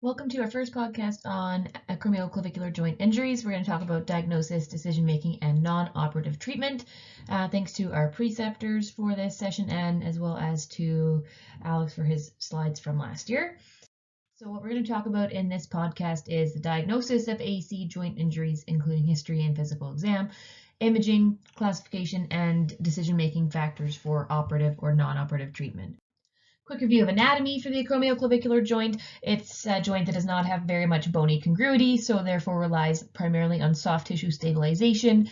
Welcome to our first podcast on acromioclavicular joint injuries. We're going to talk about diagnosis, decision making, and non-operative treatment. Thanks to our preceptors for this session and as well as to Alex for his slides from last year. So what we're going to talk about in this podcast is the diagnosis of AC joint injuries, including history and physical exam, imaging, classification, and decision-making factors for operative or non-operative treatment. Quick review of anatomy for the acromioclavicular joint. It's a joint that does not have very much bony congruity, so therefore relies primarily on soft tissue stabilization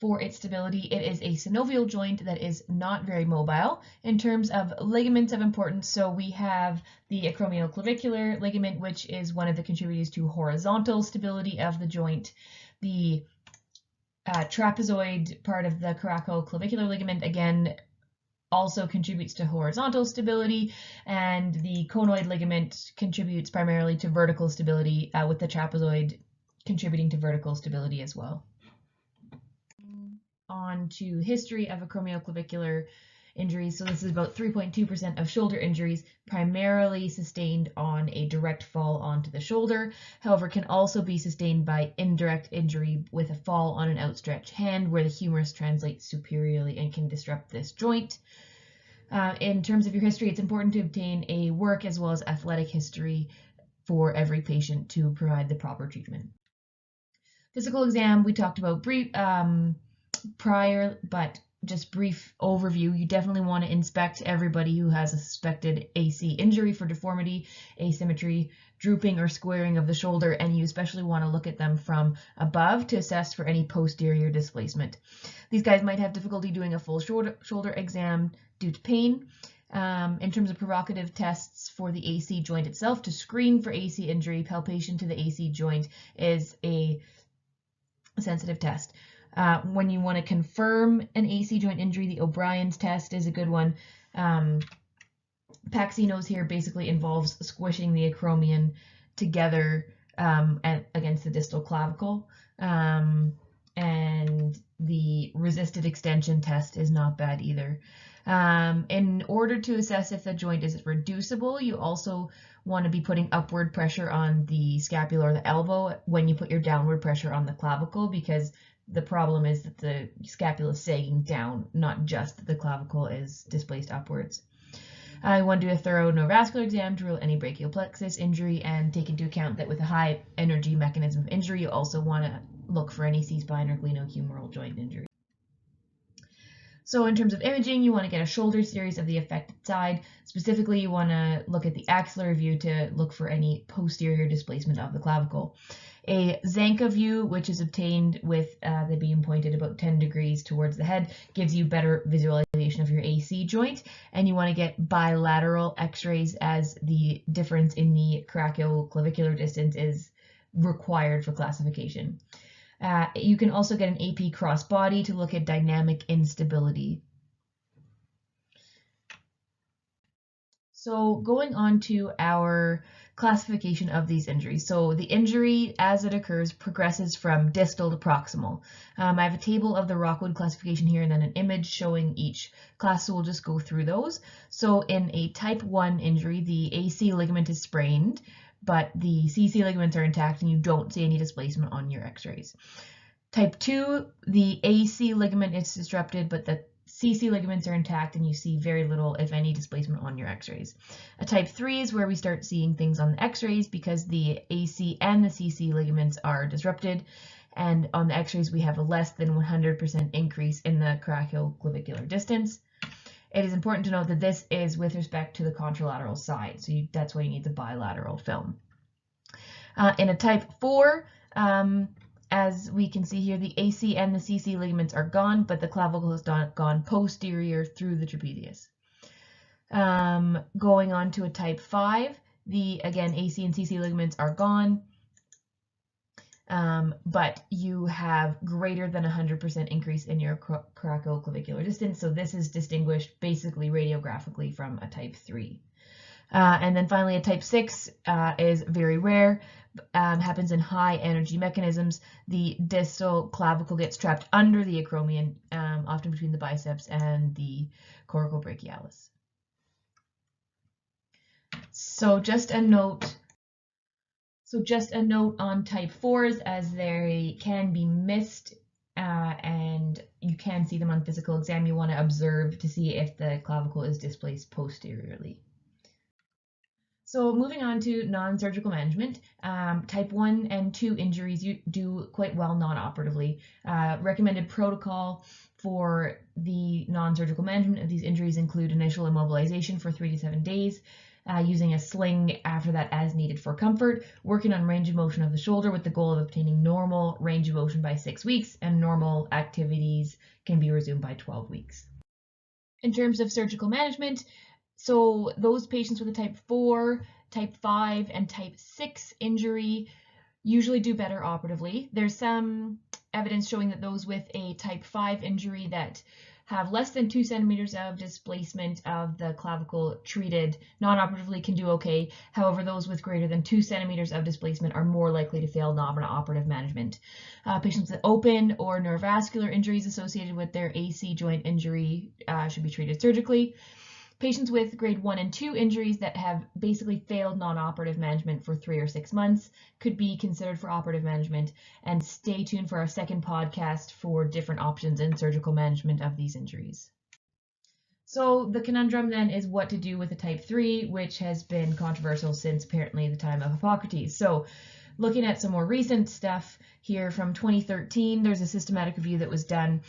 for its stability. It is a synovial joint that is not very mobile. In terms of ligaments of importance, so we have the acromioclavicular ligament, which is one of the contributors to horizontal stability of the joint. The trapezoid part of the coracoclavicular ligament, again, also contributes to horizontal stability, and the conoid ligament contributes primarily to vertical stability, with the trapezoid contributing to vertical stability as well. On to history of acromioclavicular injuries. So this is about 3.2% of shoulder injuries, primarily sustained on a direct fall onto the shoulder. However, can also be sustained by indirect injury with a fall on an outstretched hand where the humerus translates superiorly and can disrupt this joint. In terms of your history, it's important to obtain a work as well as athletic history for every patient to provide the proper treatment. Physical exam, we talked about prior, but just brief overview. You definitely want to inspect everybody who has a suspected AC injury for deformity, asymmetry, drooping or squaring of the shoulder, and you especially want to look at them from above to assess for any posterior displacement. These guys might have difficulty doing a full shoulder exam due to pain. In terms of provocative tests for the AC joint itself, to screen for AC injury, palpation to the AC joint is a sensitive test. When you want to confirm an AC joint injury, the O'Brien's test is a good one. Paxinos here basically involves squishing the acromion together against the distal clavicle. And the resisted extension test is not bad either. In order to assess if the joint is reducible, you also want to be putting upward pressure on the scapula or the elbow when you put your downward pressure on the clavicle, because the problem is that the scapula is sagging down, not just that the clavicle is displaced upwards. I want to do a thorough neurovascular exam to rule any brachial plexus injury and take into account that with a high energy mechanism of injury, you also want to look for any C-spine or glenohumeral joint injury. So in terms of imaging, you want to get a shoulder series of the affected side. Specifically, you want to look at the axillary view to look for any posterior displacement of the clavicle. A Zanca view, which is obtained with the beam pointed about 10 degrees towards the head, gives you better visualization of your AC joint, and you want to get bilateral x-rays as the difference in the coracoClavicular distance is required for classification. You can also get an AP cross-body to look at dynamic instability. So going on to our classification of these injuries. So the injury, as it occurs, progresses from distal to proximal. I have a table of the Rockwood classification here and then an image showing each class, so we'll just go through those. So in a type 1 injury, the AC ligament is sprained, but the CC ligaments are intact and you don't see any displacement on your x-rays. Type 2, the AC ligament is disrupted, but the CC ligaments are intact and you see very little, if any, displacement on your x-rays. A type 3 is where we start seeing things on the x-rays because the AC and the CC ligaments are disrupted, and on the x-rays we have a less than 100% increase in the coracoClavicular distance. It is important to note that this is with respect to the contralateral side, so that's why you need the bilateral film. In a type 4, as we can see here, the AC and the CC ligaments are gone, but the clavicle has gone posterior through the trapezius. Going on to a type 5, again, AC and CC ligaments are gone, but you have greater than 100% increase in your coracoClavicular distance, so this is distinguished basically radiographically from a type 3. And then finally, a type 6 is very rare, happens in high energy mechanisms. The distal clavicle gets trapped under the acromion, often between the biceps and the coracobrachialis. So just a note So just a note on type 4s, as they can be missed and you can see them on physical exam, you want to observe to see if the clavicle is displaced posteriorly. So moving on to non-surgical management, type 1 and 2 injuries you do quite well non-operatively. Recommended protocol for the non-surgical management of these injuries include initial immobilization for 3 to 7 days, using a sling after that as needed for comfort, working on range of motion of the shoulder with the goal of obtaining normal range of motion by 6 weeks, and normal activities can be resumed by 12 weeks. In terms of surgical management, so those patients with a type 4, type 5, and type 6 injury usually do better operatively. There's some evidence showing that those with a type 5 injury that have less than 2 centimeters of displacement of the clavicle treated non-operatively can do okay. However, those with greater than 2 centimeters of displacement are more likely to fail non-operative management. Patients with open or neurovascular injuries associated with their AC joint injury should be treated surgically. Patients with grade 1 and 2 injuries that have basically failed non-operative management for 3 or 6 months could be considered for operative management, and stay tuned for our second podcast for different options in surgical management of these injuries. So the conundrum then is what to do with a type 3, which has been controversial since apparently the time of Hippocrates. So looking at some more recent stuff here from 2013, there's a systematic review that was done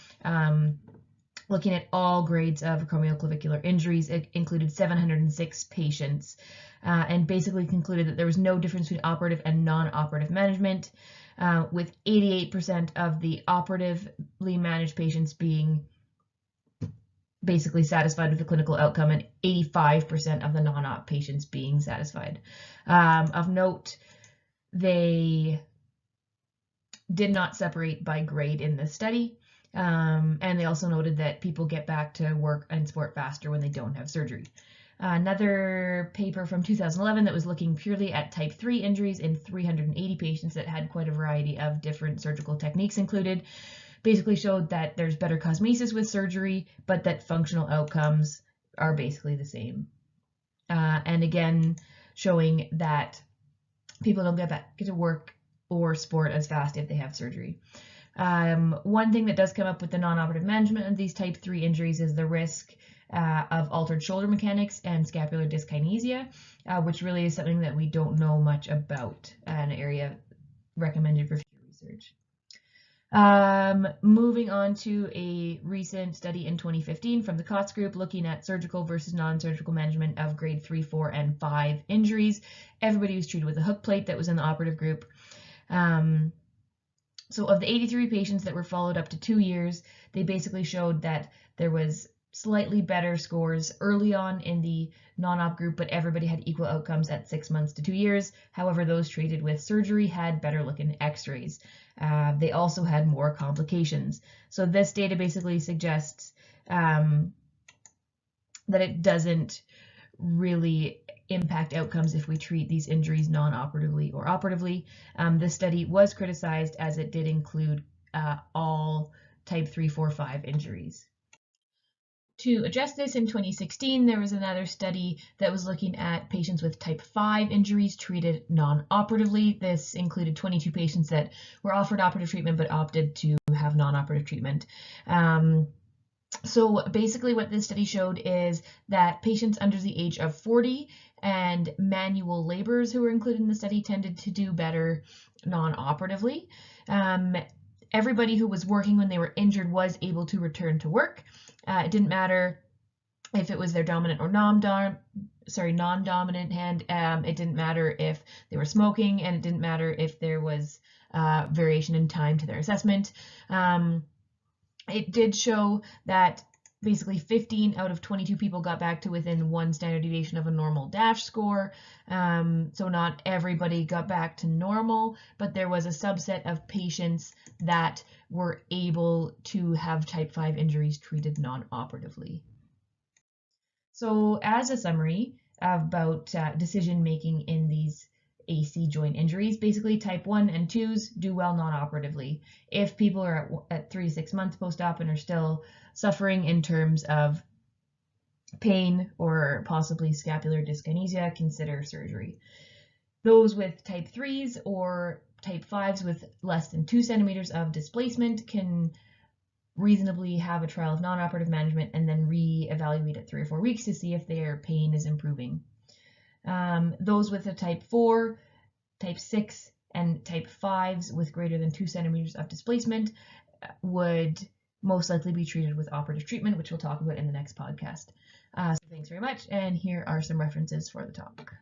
looking at all grades of acromioclavicular injuries. It included 706 patients and basically concluded that there was no difference between operative and non-operative management, with 88% of the operatively managed patients being basically satisfied with the clinical outcome and 85% of the non-op patients being satisfied. Of note, they did not separate by grade in this study. And they also noted that people get back to work and sport faster when they don't have surgery. Another paper from 2011 that was looking purely at type 3 injuries in 380 patients that had quite a variety of different surgical techniques included, basically showed that there's better cosmesis with surgery, but that functional outcomes are basically the same. And again, showing that people don't get back to work or sport as fast if they have surgery. One thing that does come up with the non-operative management of these type 3 injuries is the risk of altered shoulder mechanics and scapular dyskinesia, which really is something that we don't know much about, an area recommended for future research. Moving on to a recent study in 2015 from the COTS group looking at surgical versus non-surgical management of grade 3, 4, and 5 injuries. Everybody was treated with a hook plate that was in the operative group. So of the 83 patients that were followed up to 2 years, they basically showed that there was slightly better scores early on in the non-op group, but everybody had equal outcomes at 6 months to 2 years. However, those treated with surgery had better looking x-rays. They also had more complications. So this data basically suggests that it doesn't really impact outcomes if we treat these injuries non-operatively or operatively. This study was criticized as it did include all type 3, 4, 5 injuries. To address this, in 2016, there was another study that was looking at patients with type 5 injuries treated non-operatively. This included 22 patients that were offered operative treatment but opted to have non-operative treatment. So basically what this study showed is that patients under the age of 40 and manual laborers who were included in the study tended to do better non-operatively. Everybody who was working when they were injured was able to return to work. It didn't matter if it was their dominant or non-dominant hand. It didn't matter if they were smoking, and it didn't matter if there was variation in time to their assessment. It did show that basically 15 out of 22 people got back to within 1 standard deviation of a normal DASH score. So not everybody got back to normal, but there was a subset of patients that were able to have type 5 injuries treated non-operatively. So as a summary about decision making in these AC joint injuries, basically type 1 and 2s do well non-operatively. If people are at 3 to 6 months post-op and are still suffering in terms of pain or possibly scapular dyskinesia, consider surgery. Those with type 3s or type 5s with less than 2 centimeters of displacement can reasonably have a trial of non-operative management and then re-evaluate at 3 or 4 weeks to see if their pain is improving. Those with a type 4, type 6, and type 5s with greater than 2 centimeters of displacement would most likely be treated with operative treatment, which we'll talk about in the next podcast. So thanks very much, and here are some references for the talk.